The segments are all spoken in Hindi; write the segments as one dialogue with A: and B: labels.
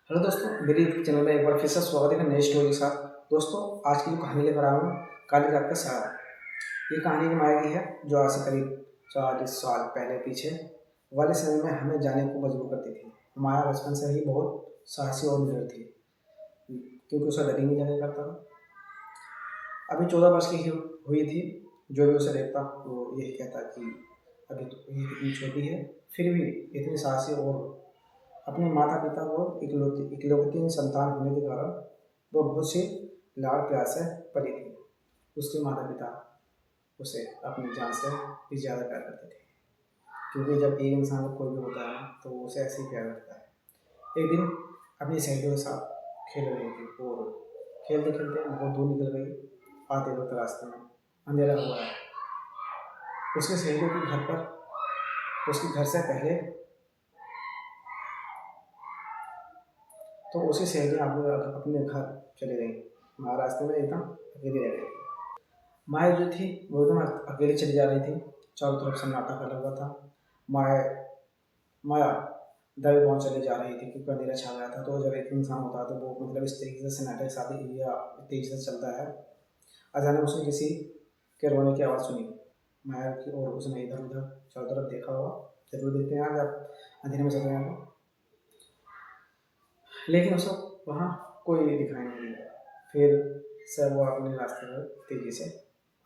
A: हेलो दोस्तों, मेरे यूट्यूब चैनल में एक बार फिर से स्वागत है नई स्टोरी के साथ। दोस्तों, आज की जो कहानी लेकर आया हूँ, काली रात का सहारा। ये कहानी की माया की है जो आज से करीब 40 साल पहले पीछे वाले समय में हमें जाने को मजबूर करती थी। माया बचपन से ही बहुत साहसी और निडर थी, क्योंकि उसे डर ही नहीं जाने करता था। अभी 14 वर्ष की हुई थी। जो भी उसे देखता वो यही कहता कि अभी तो ये इतनी छोटी है, फिर भी इतनी साहसी। और अपने माता पिता को इकलौती संतान होने के कारण वो बहुत सी लाड़ प्यार से पली थी। उसके माता पिता उसे अपनी जान से भी ज़्यादा प्यार करते थे, क्योंकि जब एक इंसान को कोई भी होता है तो वो उसे ऐसे ही प्यार करता है। एक दिन अपनी सहेलियों के साथ खेल रही थी और खेलते खेलते बहुत दूर निकल गई। आते वक्त रास्ते में अंधेरा हुआ है। उसके सहेलियों के घर पर उसके घर से पहले तो उसकी सहेलियाँ अपने घर चली गई। माँ रास्ते में एकदम अकेली रह गई। माया जो थी वो एकदम अकेली चली जा रही थी। चारों तरफ सन्नाटा फैला हुआ था। माया माया दबे पाँव चली जा रही थी, क्योंकि अंधेरा छा गया था। तो जब एक इंसान होता है तो वो मतलब इस तरीके से सन्नाटे के साथ ही या तेजी से चलता है। अचानक उसने किसी के रोने की आवाज़ सुनी माया की, और उसने इधर उधर चारों तरफ देखा होगा, जरूर देखते हैं जब अंधेरे में चल रहे हैं तो। लेकिन उसे वहाँ कोई दिखाई नहीं दिया। फिर से वो अपने रास्ते पर तेजी से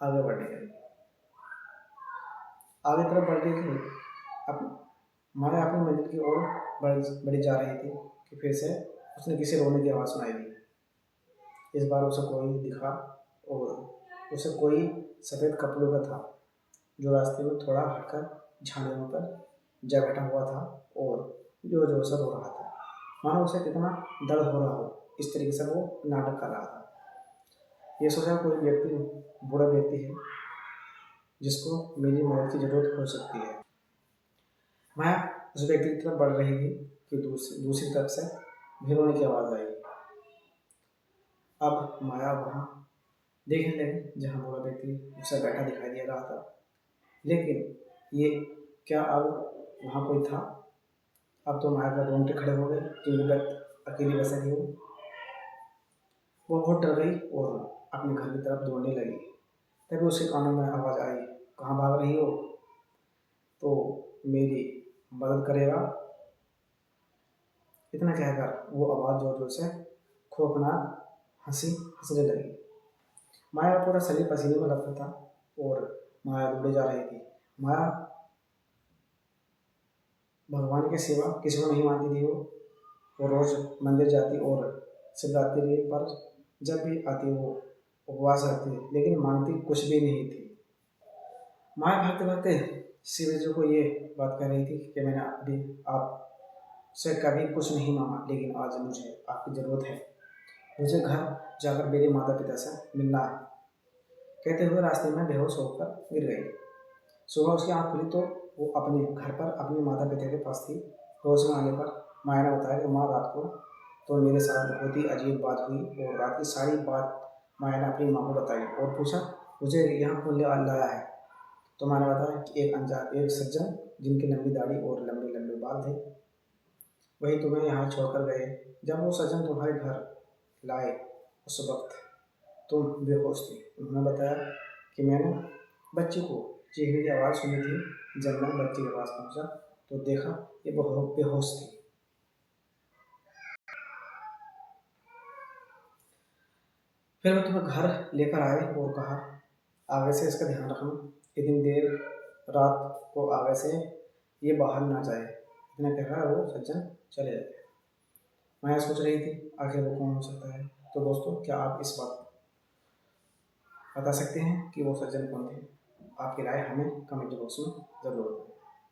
A: आगे बढ़ने लगी। आगे तरफ बढ़ रही थी, अब माया अपनी मंजिल की ओर बढ़ी जा रही थी कि फिर से उसने किसी रोने की आवाज़ सुनाई दी। इस बार उसे कोई दिखा, और उसे कोई सफ़ेद कपड़ों का था जो रास्ते में थोड़ा हटकर झाड़ियों पर जा बैठा हुआ था और जोर जोर से रो रहा था, मानो उसे कितना दर्द हो रहा हो। इस तरीके से वो नाटक कर रहा था। ये सोचा कोई व्यक्ति, बूढ़ा व्यक्ति है जिसको मेरी मदद की जरूरत हो सकती है। मैं उस व्यक्ति की तरफ बढ़ रही थी कि दूसरी तरफ से भी रोने की आवाज़ आई। अब माया वहाँ देखने लगी जहाँ बूढ़ा व्यक्ति उसे बैठा दिखाई दे रहा था। लेकिन ये क्या अब वहाँ कोई था? अब तो माया के रोंगटे खड़े हो गए, क्योंकि अकेली बस रही हो। वो बहुत डर गई और अपने घर की तरफ दौड़ने लगी। तभी उसके कानों में आवाज़ आई, कहाँ भाग रही हो? तो मेरी मदद करेगा? इतना कहकर वो आवाज़ जोर जोर से खौफनाक हंसने लगी। माया का पूरा शरीर पसीने में लथपथ था और माया दौड़े जा रही थी। माया भगवान के सिवा किसी को नहीं मानती थी। वो रोज मंदिर जाती और शिवरात्रि पर जब भी आती वो उपवास रखती, लेकिन मानती कुछ भी नहीं थी। माया भागते भागते शिव जी को ये बात कह रही थी कि मैंने अभी आपसे कभी कुछ नहीं मांगा, लेकिन आज मुझे आपकी ज़रूरत है। मुझे घर जाकर मेरे माता पिता से मिलना है। कहते हुए रास्ते में बेहोश होकर गिर गई। सुबह उसकी आँख खुली तो वो अपने घर पर अपने माता पिता के पास थी। होश में आने पर माया ने बताया कि माँ, रात को तो मेरे साथ बहुत ही अजीब बात हुई। और रात की सारी बात माया ने अपनी माँ को बताई और पूछा, मुझे यहाँ कौन लाया है? तो माँ ने बताया कि एक सज्जन जिनकी लंबी दाढ़ी और लंबे लंबे बाल थे, वही तुम्हें यहाँ छोड़कर गए। जब वो सज्जन तुम्हारे घर लाए उस वक्त तुम बेहोश थी। उन्होंने बताया कि मैंने बच्ची को चीखने की आवाज़ सुनी थी। जब मैं बच्ची के पास पहुंचा तो देखा ये बहुत बेहोश थी। फिर मैं तुम्हें घर लेकर आए और कहा, आगे से इसका ध्यान रखना, इतनी देर रात को आगे से ये बाहर ना जाए। इतना कहकर वो सज्जन चले गए। मैं सोच रही थी आखिर वो कौन हो सकता है। तो दोस्तों, क्या आप इस बात बता सकते हैं कि वो सज्जन कौन थे? आपकी राय हमें कमेंट बॉक्स में ज़रूर बताएं।